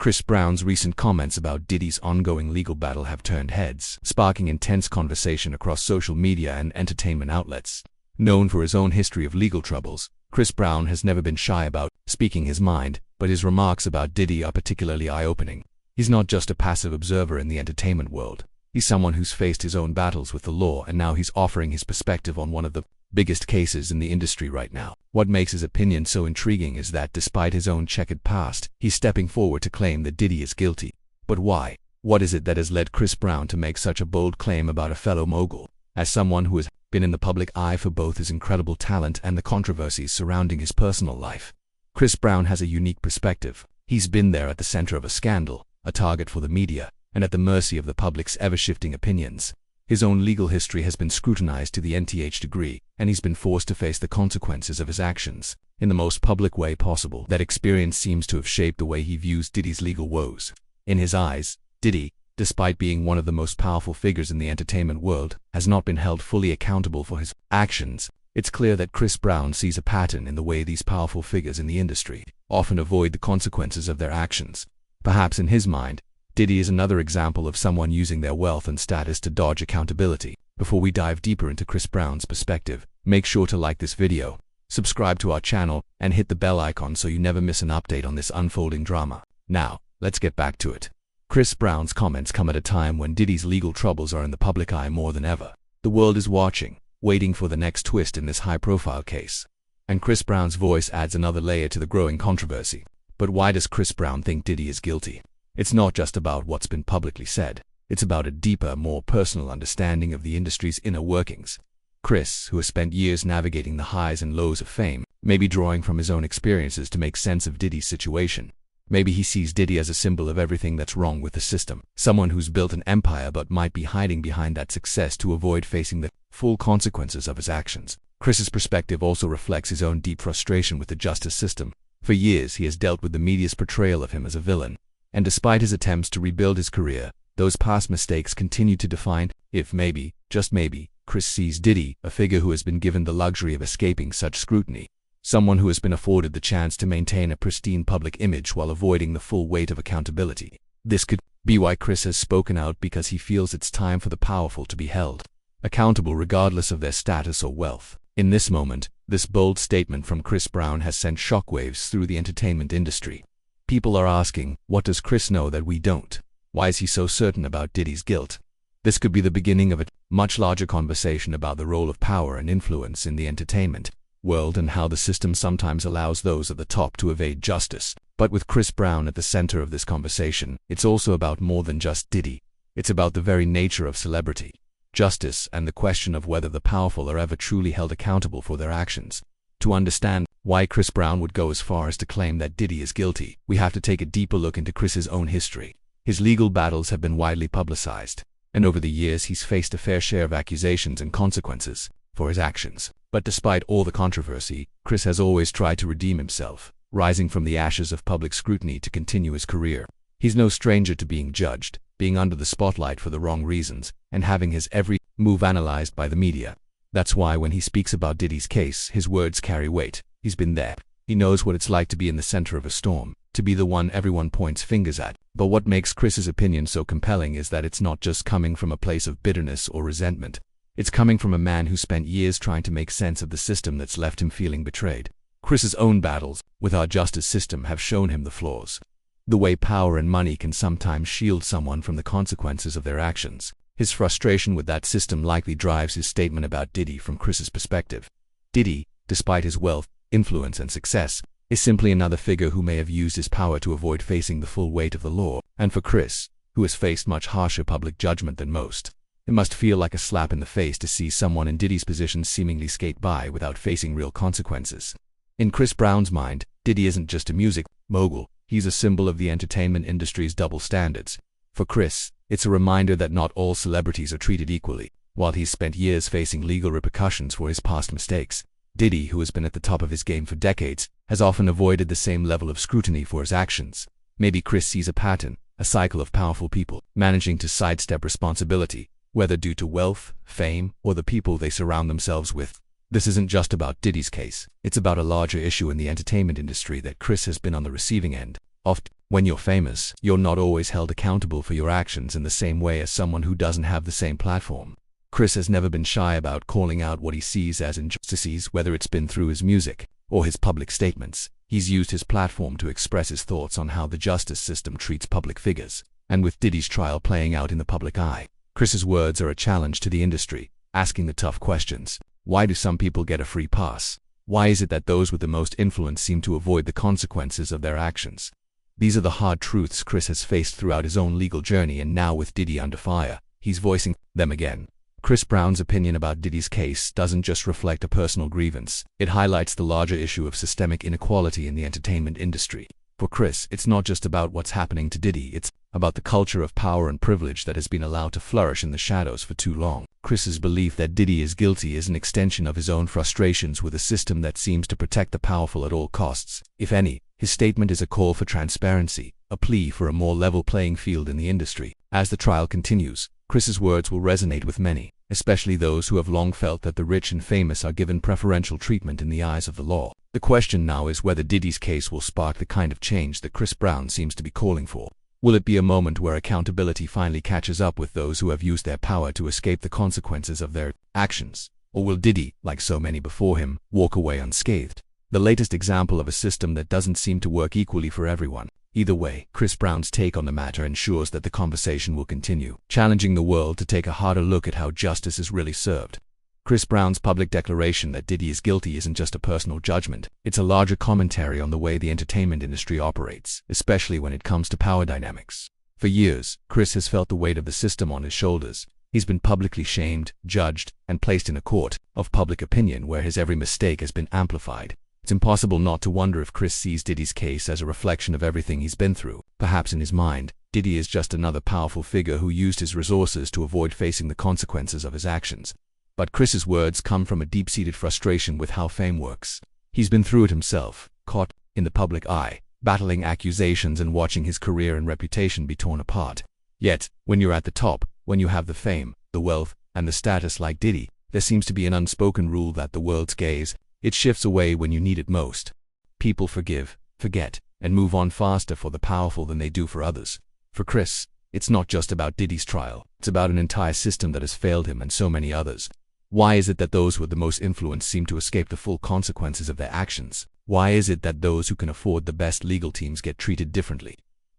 Chris Brown's recent comments about Diddy's ongoing legal battle have turned heads, sparking intense conversation across social media and entertainment outlets. Known for his own history of legal troubles, Chris Brown has never been shy about speaking his mind, but his remarks about Diddy are particularly eye-opening. He's not just a passive observer in the entertainment world. He's someone who's faced his own battles with the law, and now he's offering his perspective on one of the biggest cases in the industry right now. What makes his opinion so intriguing is that despite his own checkered past, he's stepping forward to claim that Diddy is guilty. But why? What is it that has led Chris Brown to make such a bold claim about a fellow mogul? As someone who has been in the public eye for both his incredible talent and the controversies surrounding his personal life, Chris Brown has a unique perspective. He's been there at the center of a scandal, a target for the media, and at the mercy of the public's ever-shifting opinions. His own legal history has been scrutinized to the nth degree, and he's been forced to face the consequences of his actions in the most public way possible. That experience seems to have shaped the way he views Diddy's legal woes. In his eyes, Diddy, despite being one of the most powerful figures in the entertainment world, has not been held fully accountable for his actions. It's clear that Chris Brown sees a pattern in the way these powerful figures in the industry often avoid the consequences of their actions. Perhaps in his mind, Diddy is another example of someone using their wealth and status to dodge accountability. Before we dive deeper into Chris Brown's perspective, make sure to like this video, subscribe to our channel, and hit the bell icon so you never miss an update on this unfolding drama. Now, let's get back to it. Chris Brown's comments come at a time when Diddy's legal troubles are in the public eye more than ever. The world is watching, waiting for the next twist in this high-profile case. And Chris Brown's voice adds another layer to the growing controversy. But why does Chris Brown think Diddy is guilty? It's not just about what's been publicly said. It's about a deeper, more personal understanding of the industry's inner workings. Chris, who has spent years navigating the highs and lows of fame, may be drawing from his own experiences to make sense of Diddy's situation. Maybe he sees Diddy as a symbol of everything that's wrong with the system, someone who's built an empire but might be hiding behind that success to avoid facing the full consequences of his actions. Chris's perspective also reflects his own deep frustration with the justice system. For years, he has dealt with the media's portrayal of him as a villain. And despite his attempts to rebuild his career, those past mistakes continue to define. If maybe, just maybe, Chris sees Diddy, a figure who has been given the luxury of escaping such scrutiny. Someone who has been afforded the chance to maintain a pristine public image while avoiding the full weight of accountability. This could be why Chris has spoken out, because he feels it's time for the powerful to be held accountable regardless of their status or wealth. In this moment, this bold statement from Chris Brown has sent shockwaves through the entertainment industry. People are asking, what does Chris know that we don't? Why is he so certain about Diddy's guilt? This could be the beginning of a much larger conversation about the role of power and influence in the entertainment world and how the system sometimes allows those at the top to evade justice. But with Chris Brown at the center of this conversation, it's also about more than just Diddy. It's about the very nature of celebrity, justice, and the question of whether the powerful are ever truly held accountable for their actions. To understand why Chris Brown would go as far as to claim that Diddy is guilty, we have to take a deeper look into Chris's own history. His legal battles have been widely publicized, and over the years he's faced a fair share of accusations and consequences for his actions. But despite all the controversy, Chris has always tried to redeem himself, rising from the ashes of public scrutiny to continue his career. He's no stranger to being judged, being under the spotlight for the wrong reasons, and having his every move analyzed by the media. That's why when he speaks about Diddy's case, his words carry weight. He's been there. He knows what it's like to be in the center of a storm, to be the one everyone points fingers at. But what makes Chris's opinion so compelling is that it's not just coming from a place of bitterness or resentment. It's coming from a man who spent years trying to make sense of the system that's left him feeling betrayed. Chris's own battles with our justice system have shown him the flaws. The way power and money can sometimes shield someone from the consequences of their actions. His frustration with that system likely drives his statement about Diddy from Chris's perspective. Diddy, despite his wealth, influence, and success, is simply another figure who may have used his power to avoid facing the full weight of the law. And for Chris, who has faced much harsher public judgment than most, it must feel like a slap in the face to see someone in Diddy's position seemingly skate by without facing real consequences. In Chris Brown's mind, Diddy isn't just a music mogul, he's a symbol of the entertainment industry's double standards. For Chris, it's a reminder that not all celebrities are treated equally. While he's spent years facing legal repercussions for his past mistakes, Diddy, who has been at the top of his game for decades, has often avoided the same level of scrutiny for his actions. Maybe Chris sees a pattern, a cycle of powerful people managing to sidestep responsibility, whether due to wealth, fame, or the people they surround themselves with. This isn't just about Diddy's case. It's about a larger issue in the entertainment industry that Chris has been on the receiving end Often, when you're famous, you're not always held accountable for your actions in the same way as someone who doesn't have the same platform. Chris has never been shy about calling out what he sees as injustices, whether it's been through his music or his public statements. He's used his platform to express his thoughts on how the justice system treats public figures. And with Diddy's trial playing out in the public eye, Chris's words are a challenge to the industry, asking the tough questions. Why do some people get a free pass? Why is it that those with the most influence seem to avoid the consequences of their actions? These are the hard truths Chris has faced throughout his own legal journey, and now with Diddy under fire, he's voicing them again. Chris Brown's opinion about Diddy's case doesn't just reflect a personal grievance. It highlights the larger issue of systemic inequality in the entertainment industry. For Chris, it's not just about what's happening to Diddy, it's about the culture of power and privilege that has been allowed to flourish in the shadows for too long. Chris's belief that Diddy is guilty is an extension of his own frustrations with a system that seems to protect the powerful at all costs. If any, his statement is a call for transparency, a plea for a more level playing field in the industry. As the trial continues, Chris's words will resonate with many, especially those who have long felt that the rich and famous are given preferential treatment in the eyes of the law. The question now is whether Diddy's case will spark the kind of change that Chris Brown seems to be calling for. Will it be a moment where accountability finally catches up with those who have used their power to escape the consequences of their actions? Or will Diddy, like so many before him, walk away unscathed? The latest example of a system that doesn't seem to work equally for everyone. Either way, Chris Brown's take on the matter ensures that the conversation will continue, challenging the world to take a harder look at how justice is really served. Chris Brown's public declaration that Diddy is guilty isn't just a personal judgment, it's a larger commentary on the way the entertainment industry operates, especially when it comes to power dynamics. For years, Chris has felt the weight of the system on his shoulders. He's been publicly shamed, judged, and placed in a court of public opinion where his every mistake has been amplified. It's impossible not to wonder if Chris sees Diddy's case as a reflection of everything he's been through. Perhaps in his mind, Diddy is just another powerful figure who used his resources to avoid facing the consequences of his actions. But Chris's words come from a deep-seated frustration with how fame works. He's been through it himself, caught in the public eye, battling accusations and watching his career and reputation be torn apart. Yet, when you're at the top, when you have the fame, the wealth, and the status like Diddy, there seems to be an unspoken rule that the world's gaze, it shifts away when you need it most. People forgive, forget, and move on faster for the powerful than they do for others. For Chris, it's not just about Diddy's trial, it's about an entire system that has failed him and so many others. Why is it that those with the most influence seem to escape the full consequences of their actions? Why is it that those who can afford the best legal teams get treated differently?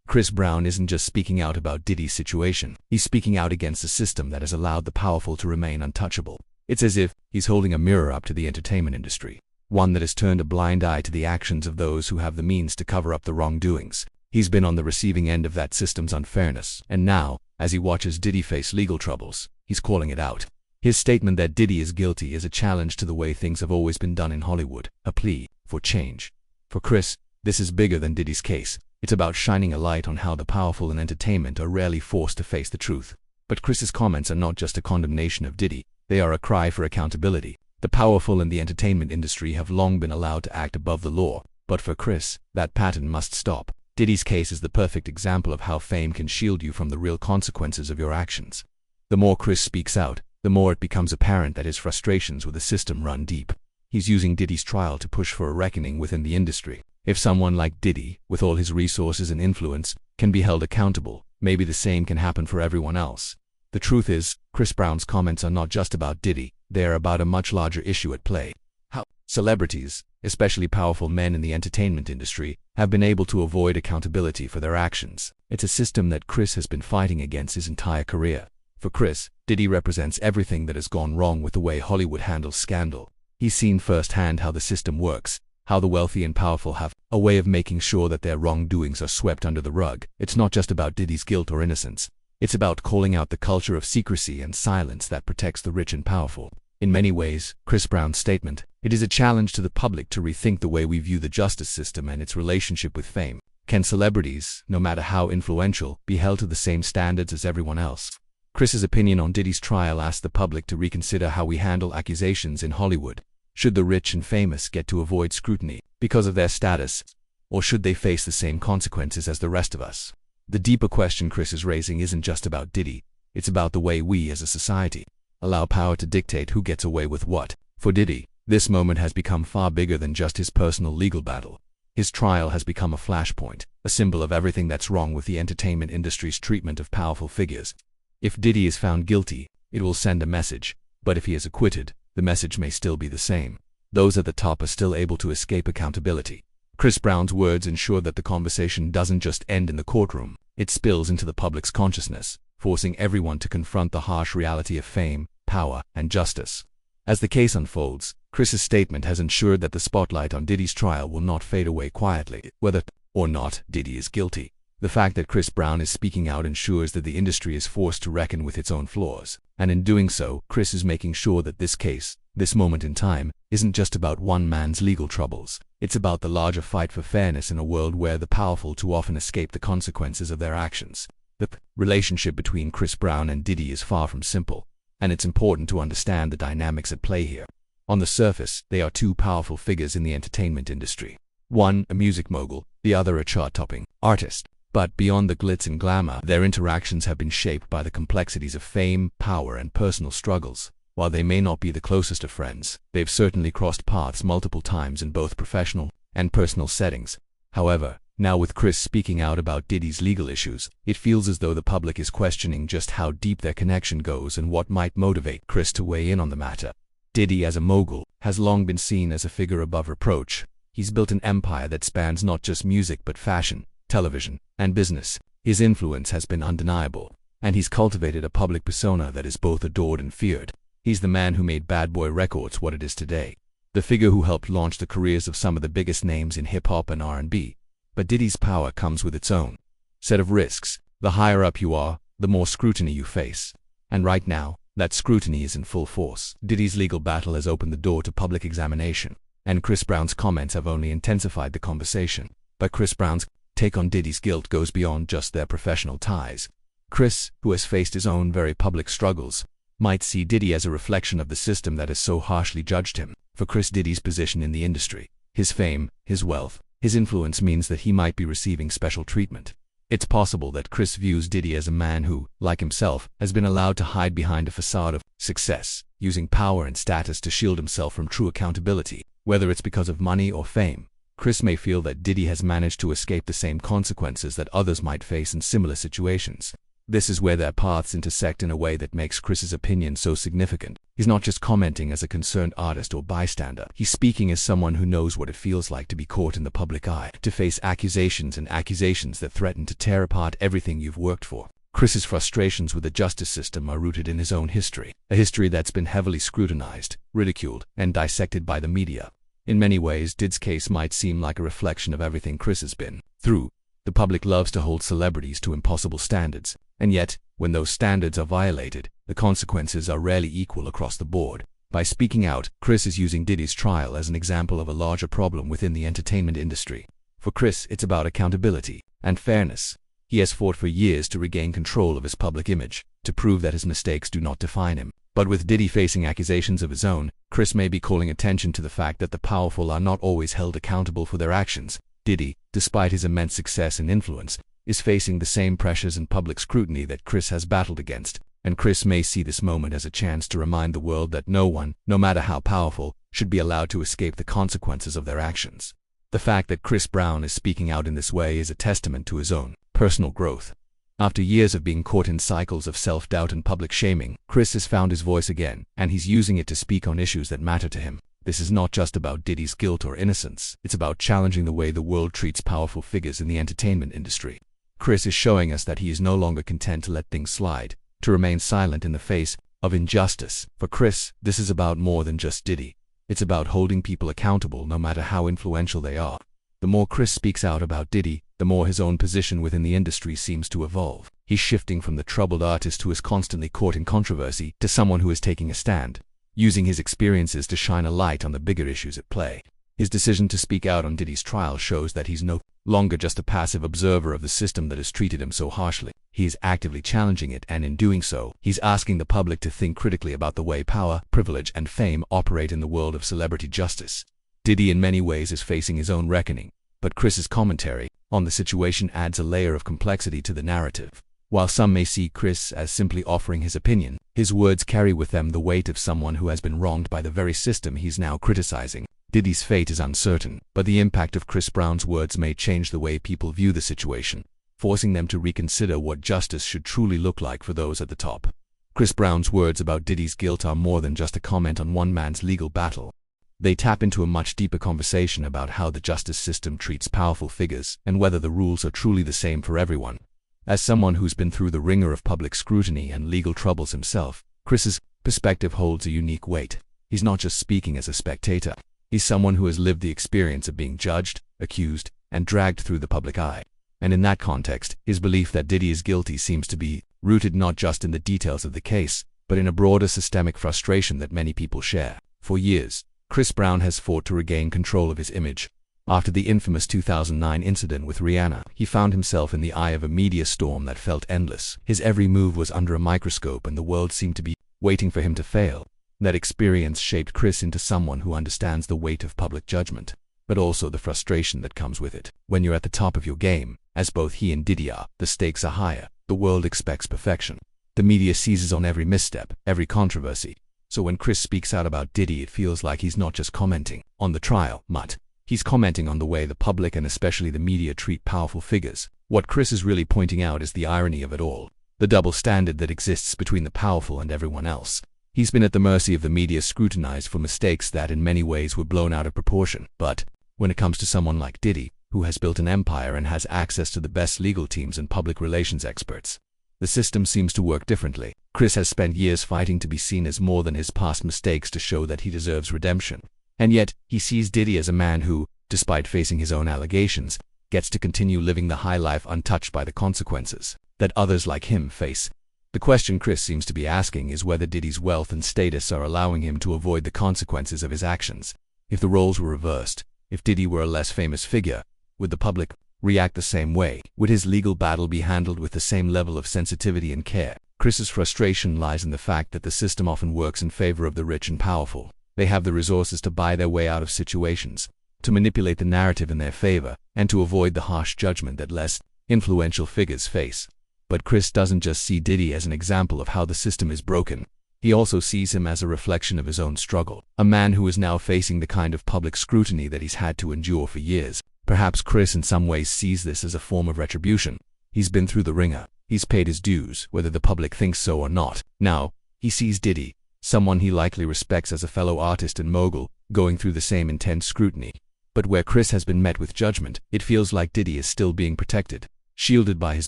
Chris Brown isn't just speaking out about Diddy's situation, he's speaking out against a system that has allowed the powerful to remain untouchable. It's as if he's holding a mirror up to the entertainment industry, one that has turned a blind eye to the actions of those who have the means to cover up the wrongdoings. He's been on the receiving end of that system's unfairness, and now, as he watches Diddy face legal troubles, he's calling it out. His statement that Diddy is guilty is a challenge to the way things have always been done in Hollywood, a plea for change. For Chris, this is bigger than Diddy's case. It's about shining a light on how the powerful in entertainment are rarely forced to face the truth. But Chris's comments are not just a condemnation of Diddy, they are a cry for accountability. The powerful in the entertainment industry have long been allowed to act above the law, but for Chris, that pattern must stop. Diddy's case is the perfect example of how fame can shield you from the real consequences of your actions. The more Chris speaks out, the more it becomes apparent that his frustrations with the system run deep. He's using Diddy's trial to push for a reckoning within the industry. If someone like Diddy, with all his resources and influence, can be held accountable, maybe the same can happen for everyone else. The truth is, Chris Brown's comments are not just about Diddy, they are about a much larger issue at play. How celebrities, especially powerful men in the entertainment industry, have been able to avoid accountability for their actions. It's a system that Chris has been fighting against his entire career. For Chris, Diddy represents everything that has gone wrong with the way Hollywood handles scandal. He's seen firsthand how the system works, how the wealthy and powerful have a way of making sure that their wrongdoings are swept under the rug. It's not just about Diddy's guilt or innocence. It's about calling out the culture of secrecy and silence that protects the rich and powerful. In many ways, Chris Brown's statement, it is a challenge to the public to rethink the way we view the justice system and its relationship with fame. Can celebrities, no matter how influential, be held to the same standards as everyone else? Chris's opinion on Diddy's trial asks the public to reconsider how we handle accusations in Hollywood. Should the rich and famous get to avoid scrutiny because of their status, or should they face the same consequences as the rest of us? The deeper question Chris is raising isn't just about Diddy, it's about the way we as a society allow power to dictate who gets away with what. For Diddy, this moment has become far bigger than just his personal legal battle. His trial has become a flashpoint, a symbol of everything that's wrong with the entertainment industry's treatment of powerful figures. If Diddy is found guilty, it will send a message, but if he is acquitted, the message may still be the same. Those at the top are still able to escape accountability. Chris Brown's words ensure that the conversation doesn't just end in the courtroom, it spills into the public's consciousness, forcing everyone to confront the harsh reality of fame, power, and justice. As the case unfolds, Chris's statement has ensured that the spotlight on Diddy's trial will not fade away quietly. Whether or not Diddy is guilty, the fact that Chris Brown is speaking out ensures that the industry is forced to reckon with its own flaws. And in doing so, Chris is making sure that this case, this moment in time, isn't just about one man's legal troubles. It's about the larger fight for fairness in a world where the powerful too often escape the consequences of their actions. The relationship between Chris Brown and Diddy is far from simple, and it's important to understand the dynamics at play here. On the surface, they are two powerful figures in the entertainment industry. One, a music mogul, the other a chart-topping artist. But beyond the glitz and glamour, their interactions have been shaped by the complexities of fame, power, and personal struggles. While they may not be the closest of friends, they've certainly crossed paths multiple times in both professional and personal settings. However, now with Chris speaking out about Diddy's legal issues, it feels as though the public is questioning just how deep their connection goes and what might motivate Chris to weigh in on the matter. Diddy, as a mogul, has long been seen as a figure above reproach. He's built an empire that spans not just music but fashion, television, and business. His influence has been undeniable, and he's cultivated a public persona that is both adored and feared. He's the man who made Bad Boy Records what it is today, the figure who helped launch the careers of some of the biggest names in hip-hop and R&B. But Diddy's power comes with its own set of risks. The higher up you are, the more scrutiny you face. And right now, that scrutiny is in full force. Diddy's legal battle has opened the door to public examination, and Chris Brown's comments have only intensified the conversation. But Chris Brown's take on Diddy's guilt goes beyond just their professional ties. Chris, who has faced his own very public struggles, might see Diddy as a reflection of the system that has so harshly judged him. For Chris, Diddy's position in the industry, his fame, his wealth, his influence means that he might be receiving special treatment. It's possible that Chris views Diddy as a man who, like himself, has been allowed to hide behind a facade of success, using power and status to shield himself from true accountability. Whether it's because of money or fame, Chris may feel that Diddy has managed to escape the same consequences that others might face in similar situations. This is where their paths intersect in a way that makes Chris's opinion so significant. He's not just commenting as a concerned artist or bystander. He's speaking as someone who knows what it feels like to be caught in the public eye, to face accusations that threaten to tear apart everything you've worked for. Chris's frustrations with the justice system are rooted in his own history, a history that's been heavily scrutinized, ridiculed, and dissected by the media. In many ways, Diddy's case might seem like a reflection of everything Chris has been through. The public loves to hold celebrities to impossible standards, and yet, when those standards are violated, the consequences are rarely equal across the board. By speaking out, Chris is using Diddy's trial as an example of a larger problem within the entertainment industry. For Chris, it's about accountability and fairness. He has fought for years to regain control of his public image, to prove that his mistakes do not define him. But with Diddy facing accusations of his own, Chris may be calling attention to the fact that the powerful are not always held accountable for their actions. Diddy, despite his immense success and influence, is facing the same pressures and public scrutiny that Chris has battled against, and Chris may see this moment as a chance to remind the world that no one, no matter how powerful, should be allowed to escape the consequences of their actions. The fact that Chris Brown is speaking out in this way is a testament to his own personal growth. After years of being caught in cycles of self-doubt and public shaming, Chris has found his voice again, and he's using it to speak on issues that matter to him. This is not just about Diddy's guilt or innocence, it's about challenging the way the world treats powerful figures in the entertainment industry. Chris is showing us that he is no longer content to let things slide, to remain silent in the face of injustice. For Chris, this is about more than just Diddy. It's about holding people accountable no matter how influential they are. The more Chris speaks out about Diddy, the more his own position within the industry seems to evolve. He's shifting from the troubled artist who is constantly caught in controversy to someone who is taking a stand, using his experiences to shine a light on the bigger issues at play. His decision to speak out on Diddy's trial shows that he's no longer just a passive observer of the system that has treated him so harshly. He is actively challenging it, and in doing so, he's asking the public to think critically about the way power, privilege, and fame operate in the world of celebrity justice. Diddy in many ways is facing his own reckoning, but Chris's commentary on the situation adds a layer of complexity to the narrative. While some may see Chris as simply offering his opinion, his words carry with them the weight of someone who has been wronged by the very system he's now criticizing. Diddy's fate is uncertain, but the impact of Chris Brown's words may change the way people view the situation, forcing them to reconsider what justice should truly look like for those at the top. Chris Brown's words about Diddy's guilt are more than just a comment on one man's legal battle. They tap into a much deeper conversation about how the justice system treats powerful figures and whether the rules are truly the same for everyone. As someone who's been through the ringer of public scrutiny and legal troubles himself, Chris's perspective holds a unique weight. He's not just speaking as a spectator. He's someone who has lived the experience of being judged, accused, and dragged through the public eye. And in that context, his belief that Diddy is guilty seems to be rooted not just in the details of the case, but in a broader systemic frustration that many people share. For years, Chris Brown has fought to regain control of his image. After the infamous 2009 incident with Rihanna, he found himself in the eye of a media storm that felt endless. His every move was under a microscope and the world seemed to be waiting for him to fail. That experience shaped Chris into someone who understands the weight of public judgment, but also the frustration that comes with it. When you're at the top of your game, as both he and Diddy are, the stakes are higher. The world expects perfection. The media seizes on every misstep, every controversy. So when Chris speaks out about Diddy, it feels like he's not just commenting on the trial, but he's commenting on the way the public and especially the media treat powerful figures. What Chris is really pointing out is the irony of it all, the double standard that exists between the powerful and everyone else. He's been at the mercy of the media, scrutinized for mistakes that in many ways were blown out of proportion. But when it comes to someone like Diddy, who has built an empire and has access to the best legal teams and public relations experts, the system seems to work differently. Chris has spent years fighting to be seen as more than his past mistakes, to show that he deserves redemption. And yet, he sees Diddy as a man who, despite facing his own allegations, gets to continue living the high life untouched by the consequences that others like him face. The question Chris seems to be asking is whether Diddy's wealth and status are allowing him to avoid the consequences of his actions. If the roles were reversed, if Diddy were a less famous figure, would the public react the same way? Would his legal battle be handled with the same level of sensitivity and care? Chris's frustration lies in the fact that the system often works in favor of the rich and powerful. They have the resources to buy their way out of situations, to manipulate the narrative in their favor, and to avoid the harsh judgment that less influential figures face. But Chris doesn't just see Diddy as an example of how the system is broken. He also sees him as a reflection of his own struggle, a man who is now facing the kind of public scrutiny that he's had to endure for years. Perhaps Chris in some ways sees this as a form of retribution. He's been through the ringer. He's paid his dues, whether the public thinks so or not. Now, he sees Diddy, someone he likely respects as a fellow artist and mogul, going through the same intense scrutiny. But where Chris has been met with judgment, it feels like Diddy is still being protected, shielded by his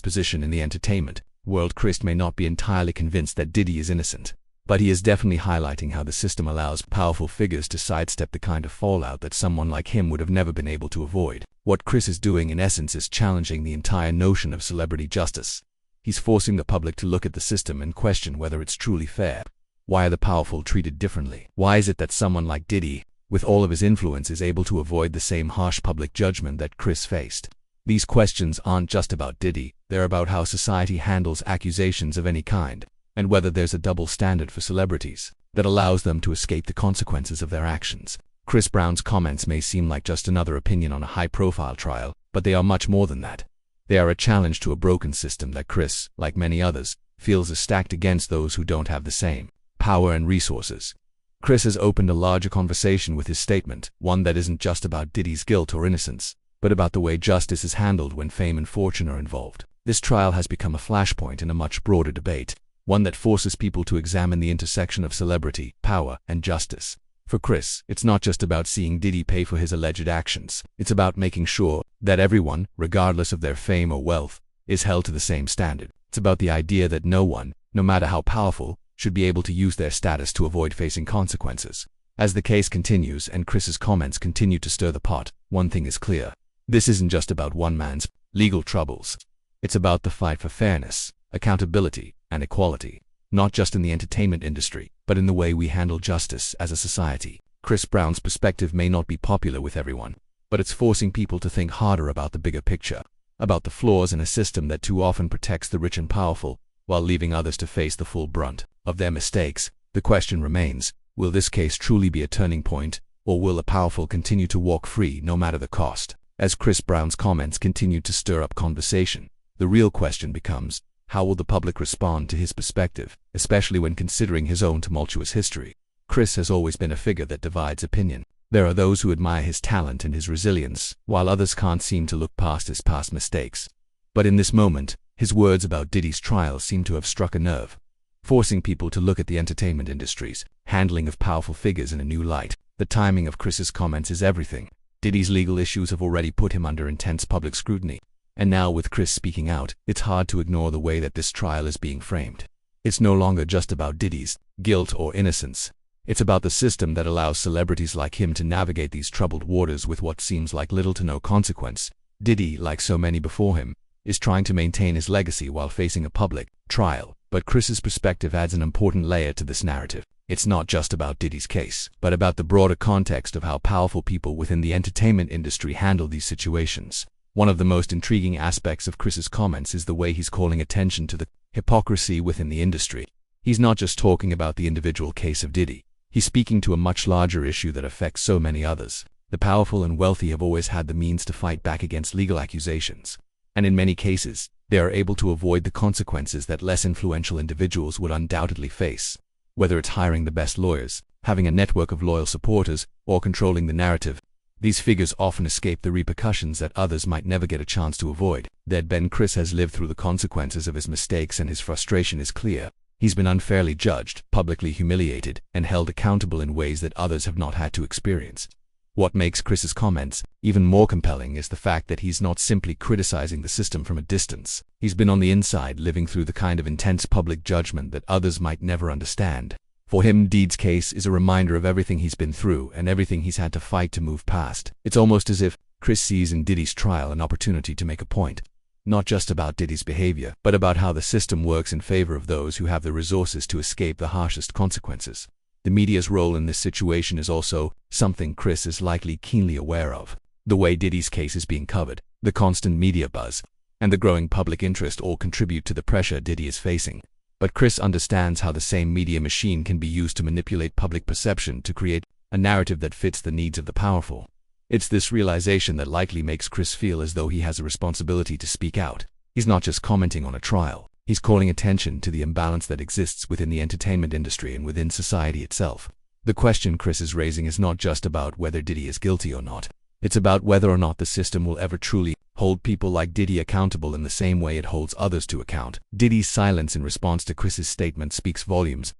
position in the entertainment world. Chris may not be entirely convinced that Diddy is innocent, but he is definitely highlighting how the system allows powerful figures to sidestep the kind of fallout that someone like him would have never been able to avoid. What Chris is doing in essence is challenging the entire notion of celebrity justice. He's forcing the public to look at the system and question whether it's truly fair. Why are the powerful treated differently? Why is it that someone like Diddy, with all of his influence, is able to avoid the same harsh public judgment that Chris faced? These questions aren't just about Diddy, they're about how society handles accusations of any kind, and whether there's a double standard for celebrities that allows them to escape the consequences of their actions. Chris Brown's comments may seem like just another opinion on a high-profile trial, but they are much more than that. They are a challenge to a broken system that Chris, like many others, feels is stacked against those who don't have the same power and resources. Chris has opened a larger conversation with his statement, one that isn't just about Diddy's guilt or innocence, but about the way justice is handled when fame and fortune are involved. This trial has become a flashpoint in a much broader debate, one that forces people to examine the intersection of celebrity, power, and justice. For Chris, it's not just about seeing Diddy pay for his alleged actions. It's about making sure that everyone, regardless of their fame or wealth, is held to the same standard. It's about the idea that no one, no matter how powerful, should be able to use their status to avoid facing consequences. As the case continues and Chris's comments continue to stir the pot, one thing is clear. This isn't just about one man's legal troubles. It's about the fight for fairness, accountability, and equality, not just in the entertainment industry, but in the way we handle justice as a society. Chris Brown's perspective may not be popular with everyone, but it's forcing people to think harder about the bigger picture, about the flaws in a system that too often protects the rich and powerful, while leaving others to face the full brunt of their mistakes. The question remains, will this case truly be a turning point, or will the powerful continue to walk free no matter the cost? As Chris Brown's comments continue to stir up conversation, the real question becomes, how will the public respond to his perspective, especially when considering his own tumultuous history? Chris has always been a figure that divides opinion. There are those who admire his talent and his resilience, while others can't seem to look past his past mistakes. But in this moment, his words about Diddy's trial seem to have struck a nerve, forcing people to look at the entertainment industry's handling of powerful figures in a new light. The timing of Chris's comments is everything. Diddy's legal issues have already put him under intense public scrutiny, and now with Chris speaking out, it's hard to ignore the way that this trial is being framed. It's no longer just about Diddy's guilt or innocence. It's about the system that allows celebrities like him to navigate these troubled waters with what seems like little to no consequence. Diddy, like so many before him, is trying to maintain his legacy while facing a public trial. But Chris's perspective adds an important layer to this narrative. It's not just about Diddy's case, but about the broader context of how powerful people within the entertainment industry handle these situations. One of the most intriguing aspects of Chris's comments is the way he's calling attention to the hypocrisy within the industry. He's not just talking about the individual case of Diddy. He's speaking to a much larger issue that affects so many others. The powerful and wealthy have always had the means to fight back against legal accusations, and in many cases, they are able to avoid the consequences that less influential individuals would undoubtedly face. Whether it's hiring the best lawyers, having a network of loyal supporters, or controlling the narrative, these figures often escape the repercussions that others might never get a chance to avoid. Deadben Chris has lived through the consequences of his mistakes, and his frustration is clear. He's been unfairly judged, publicly humiliated, and held accountable in ways that others have not had to experience. What makes Chris's comments even more compelling is the fact that he's not simply criticizing the system from a distance. He's been on the inside, living through the kind of intense public judgment that others might never understand. For him, Diddy's case is a reminder of everything he's been through and everything he's had to fight to move past. It's almost as if Chris sees in Diddy's trial an opportunity to make a point, not just about Diddy's behavior, but about how the system works in favor of those who have the resources to escape the harshest consequences. The media's role in this situation is also something Chris is likely keenly aware of. The way Diddy's case is being covered, the constant media buzz, and the growing public interest all contribute to the pressure Diddy is facing. But Chris understands how the same media machine can be used to manipulate public perception to create a narrative that fits the needs of the powerful. It's this realization that likely makes Chris feel as though he has a responsibility to speak out. He's not just commenting on a trial. He's calling attention to the imbalance that exists within the entertainment industry and within society itself. The question Chris is raising is not just about whether Diddy is guilty or not. It's about whether or not the system will ever truly hold people like Diddy accountable in the same way it holds others to account. Diddy's silence in response to Chris's statement speaks volumes.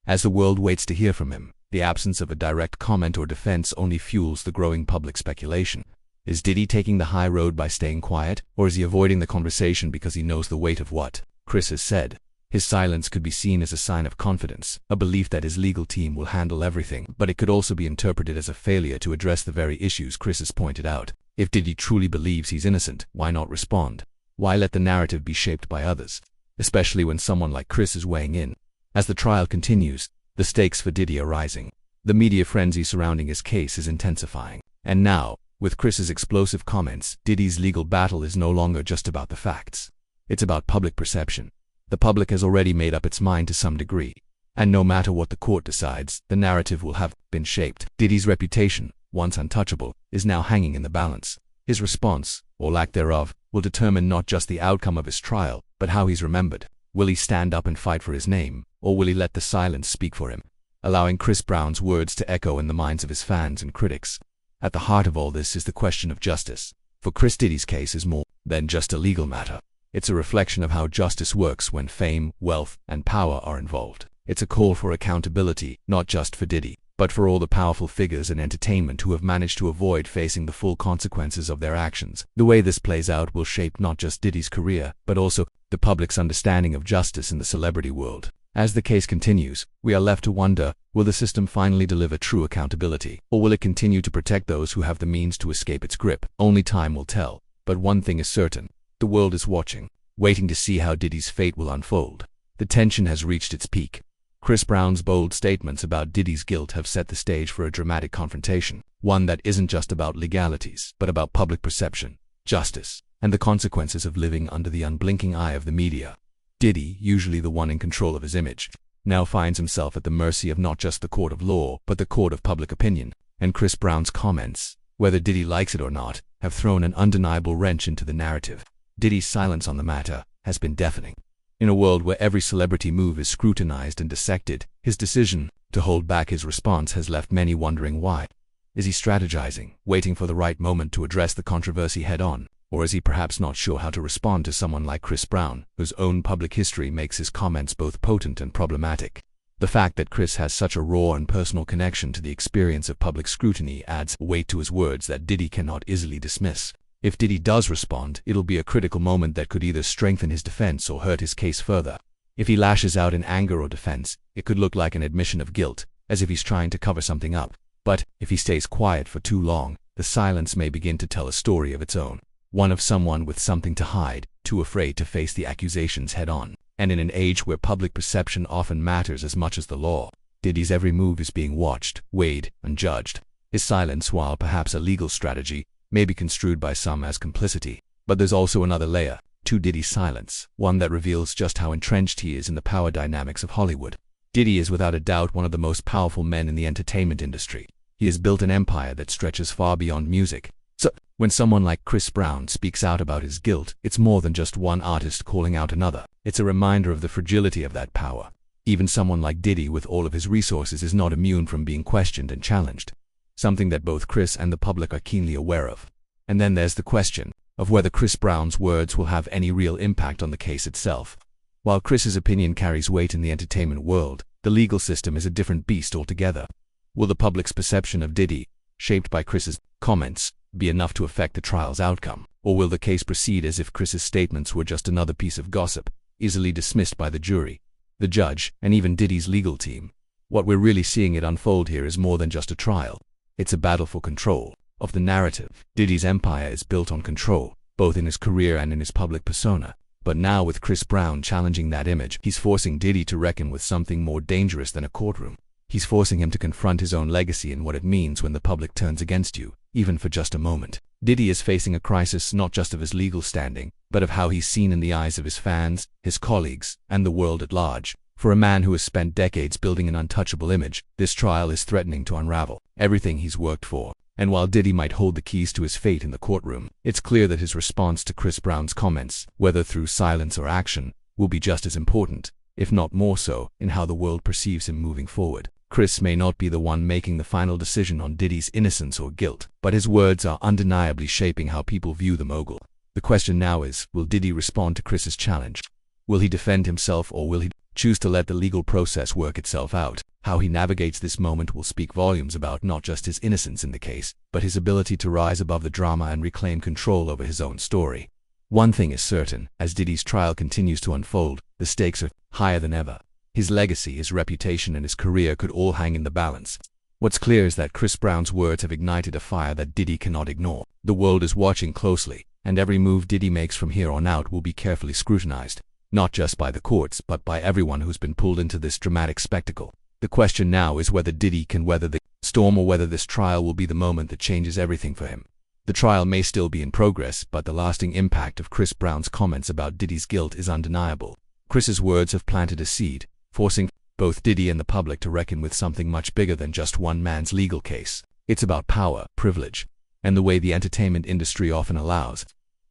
As the world waits to hear from him, the absence of a direct comment or defense only fuels the growing public speculation. Is Diddy taking the high road by staying quiet, or is he avoiding the conversation because he knows the weight of what Chris has said? His silence could be seen as a sign of confidence, a belief that his legal team will handle everything, but it could also be interpreted as a failure to address the very issues Chris has pointed out. If Diddy truly believes he's innocent, why not respond? Why let the narrative be shaped by others, especially when someone like Chris is weighing in? As the trial continues, the stakes for Diddy are rising. The media frenzy surrounding his case is intensifying. And now, with Chris's explosive comments, Diddy's legal battle is no longer just about the facts. It's about public perception. The public has already made up its mind to some degree, and no matter what the court decides, the narrative will have been shaped. Diddy's reputation, once untouchable, is now hanging in the balance. His response, or lack thereof, will determine not just the outcome of his trial, but how he's remembered. Will he stand up and fight for his name, or will he let the silence speak for him, allowing Chris Brown's words to echo in the minds of his fans and critics? At the heart of all this is the question of justice. For Chris, Diddy's case is more than just a legal matter. It's a reflection of how justice works when fame, wealth, and power are involved. It's a call for accountability, not just for Diddy, but for all the powerful figures in entertainment who have managed to avoid facing the full consequences of their actions. The way this plays out will shape not just Diddy's career, but also the public's understanding of justice in the celebrity world. As the case continues, we are left to wonder, will the system finally deliver true accountability, or will it continue to protect those who have the means to escape its grip? Only time will tell. But one thing is certain. The world is watching, waiting to see how Diddy's fate will unfold. The tension has reached its peak. Chris Brown's bold statements about Diddy's guilt have set the stage for a dramatic confrontation, one that isn't just about legalities, but about public perception, justice, and the consequences of living under the unblinking eye of the media. Diddy, usually the one in control of his image, now finds himself at the mercy of not just the court of law, but the court of public opinion. And Chris Brown's comments, whether Diddy likes it or not, have thrown an undeniable wrench into the narrative. Diddy's silence on the matter has been deafening. In a world where every celebrity move is scrutinized and dissected, his decision to hold back his response has left many wondering why. Is he strategizing, waiting for the right moment to address the controversy head-on? Or is he perhaps not sure how to respond to someone like Chris Brown, whose own public history makes his comments both potent and problematic? The fact that Chris has such a raw and personal connection to the experience of public scrutiny adds weight to his words that Diddy cannot easily dismiss. If Diddy does respond, it'll be a critical moment that could either strengthen his defense or hurt his case further. If he lashes out in anger or defense, it could look like an admission of guilt, as if he's trying to cover something up. But if he stays quiet for too long, the silence may begin to tell a story of its own. One of someone with something to hide, too afraid to face the accusations head-on. And in an age where public perception often matters as much as the law, Diddy's every move is being watched, weighed, and judged. His silence, while perhaps a legal strategy, may be construed by some as complicity. But there's also another layer to Diddy's silence, one that reveals just how entrenched he is in the power dynamics of Hollywood. Diddy is without a doubt one of the most powerful men in the entertainment industry. He has built an empire that stretches far beyond music. So, when someone like Chris Brown speaks out about his guilt, it's more than just one artist calling out another. It's a reminder of the fragility of that power. Even someone like Diddy, with all of his resources, is not immune from being questioned and challenged, something that both Chris and the public are keenly aware of. And then there's the question of whether Chris Brown's words will have any real impact on the case itself. While Chris's opinion carries weight in the entertainment world, the legal system is a different beast altogether. Will the public's perception of Diddy, shaped by Chris's comments, be enough to affect the trial's outcome? Or will the case proceed as if Chris's statements were just another piece of gossip, easily dismissed by the jury, the judge, and even Diddy's legal team? What we're really seeing it unfold here is more than just a trial. It's a battle for control of the narrative. Diddy's empire is built on control, both in his career and in his public persona. But now, with Chris Brown challenging that image, he's forcing Diddy to reckon with something more dangerous than a courtroom. He's forcing him to confront his own legacy and what it means when the public turns against you, even for just a moment. Diddy is facing a crisis not just of his legal standing, but of how he's seen in the eyes of his fans, his colleagues, and the world at large. For a man who has spent decades building an untouchable image, this trial is threatening to unravel everything he's worked for. And while Diddy might hold the keys to his fate in the courtroom, it's clear that his response to Chris Brown's comments, whether through silence or action, will be just as important, if not more so, in how the world perceives him moving forward. Chris may not be the one making the final decision on Diddy's innocence or guilt, but his words are undeniably shaping how people view the mogul. The question now is, will Diddy respond to Chris's challenge? Will he defend himself, or will he choose to let the legal process work itself out? How he navigates this moment will speak volumes about not just his innocence in the case, but his ability to rise above the drama and reclaim control over his own story. One thing is certain: as Diddy's trial continues to unfold, the stakes are higher than ever. His legacy, his reputation, and his career could all hang in the balance. What's clear is that Chris Brown's words have ignited a fire that Diddy cannot ignore. The world is watching closely, and every move Diddy makes from here on out will be carefully scrutinized, not just by the courts, but by everyone who's been pulled into this dramatic spectacle. The question now is whether Diddy can weather the storm, or whether this trial will be the moment that changes everything for him. The trial may still be in progress, but the lasting impact of Chris Brown's comments about Diddy's guilt is undeniable. Chris's words have planted a seed, forcing both Diddy and the public to reckon with something much bigger than just one man's legal case. It's about power, privilege, and the way the entertainment industry often allows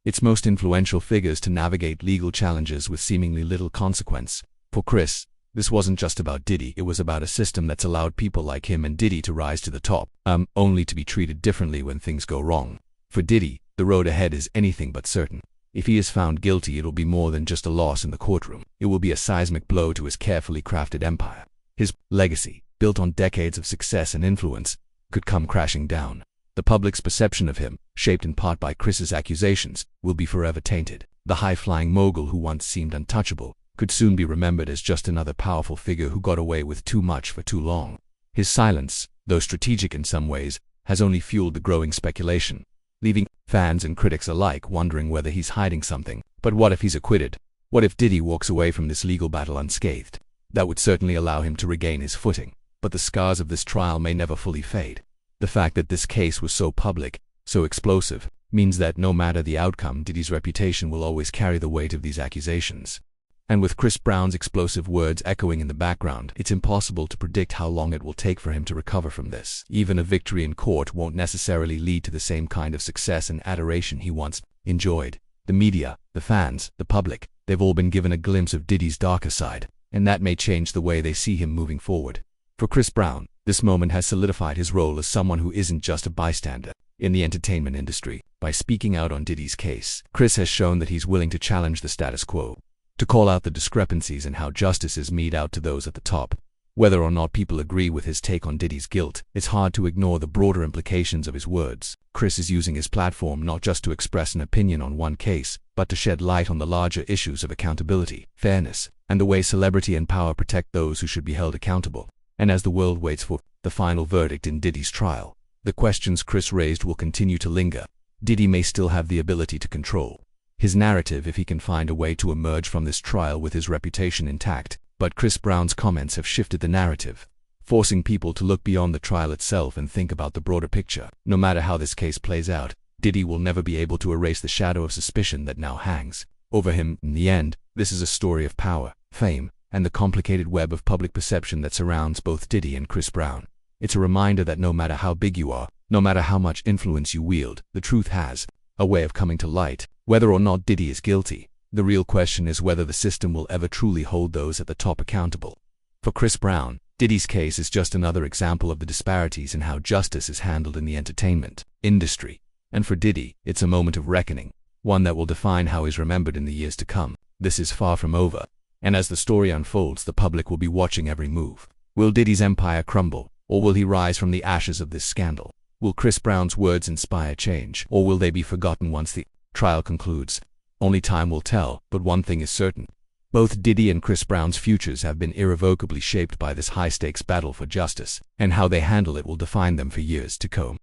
its most influential figures to navigate legal challenges with seemingly little consequence. For Chris, this wasn't just about Diddy, it was about a system that's allowed people like him and Diddy to rise to the top, only to be treated differently when things go wrong. For Diddy, the road ahead is anything but certain. If he is found guilty, it'll be more than just a loss in the courtroom. It will be a seismic blow to his carefully crafted empire. His legacy, built on decades of success and influence, could come crashing down. The public's perception of him, shaped in part by Chris's accusations, will be forever tainted. The high-flying mogul who once seemed untouchable could soon be remembered as just another powerful figure who got away with too much for too long. His silence, though strategic in some ways, has only fueled the growing speculation, leaving fans and critics alike wondering whether he's hiding something. But what if he's acquitted? What if Diddy walks away from this legal battle unscathed? That would certainly allow him to regain his footing, but the scars of this trial may never fully fade. The fact that this case was so public, so explosive, means that no matter the outcome, Diddy's reputation will always carry the weight of these accusations. And with Chris Brown's explosive words echoing in the background, it's impossible to predict how long it will take for him to recover from this. Even a victory in court won't necessarily lead to the same kind of success and adoration he once enjoyed. The media, the fans, the public, they've all been given a glimpse of Diddy's darker side, and that may change the way they see him moving forward. For Chris Brown, This moment has solidified his role as someone who isn't just a bystander in the entertainment industry. By speaking out on Diddy's case, Chris has shown that he's willing to challenge the status quo, to call out the discrepancies in how justice is meted out to those at the top. Whether or not people agree with his take on Diddy's guilt, it's hard to ignore the broader implications of his words. Chris is using his platform not just to express an opinion on one case, but to shed light on the larger issues of accountability, fairness, and the way celebrity and power protect those who should be held accountable. And as the world waits for the final verdict in Diddy's trial, the questions Chris raised will continue to linger. Diddy may still have the ability to control his narrative if he can find a way to emerge from this trial with his reputation intact. But Chris Brown's comments have shifted the narrative, forcing people to look beyond the trial itself and think about the broader picture. No matter how this case plays out, Diddy will never be able to erase the shadow of suspicion that now hangs over him. In the end, this is a story of power, fame, and the complicated web of public perception that surrounds both Diddy and Chris Brown. It's a reminder that no matter how big you are, no matter how much influence you wield, the truth has a way of coming to light. Whether or not Diddy is guilty, the real question is whether the system will ever truly hold those at the top accountable. For Chris Brown, Diddy's case is just another example of the disparities in how justice is handled in the entertainment industry. And for Diddy, it's a moment of reckoning, one that will define how he's remembered in the years to come. This is far from over, and as the story unfolds, the public will be watching every move. Will Diddy's empire crumble, or will he rise from the ashes of this scandal? Will Chris Brown's words inspire change, or will they be forgotten once the trial concludes? Only time will tell, but one thing is certain. Both Diddy and Chris Brown's futures have been irrevocably shaped by this high-stakes battle for justice, and how they handle it will define them for years to come.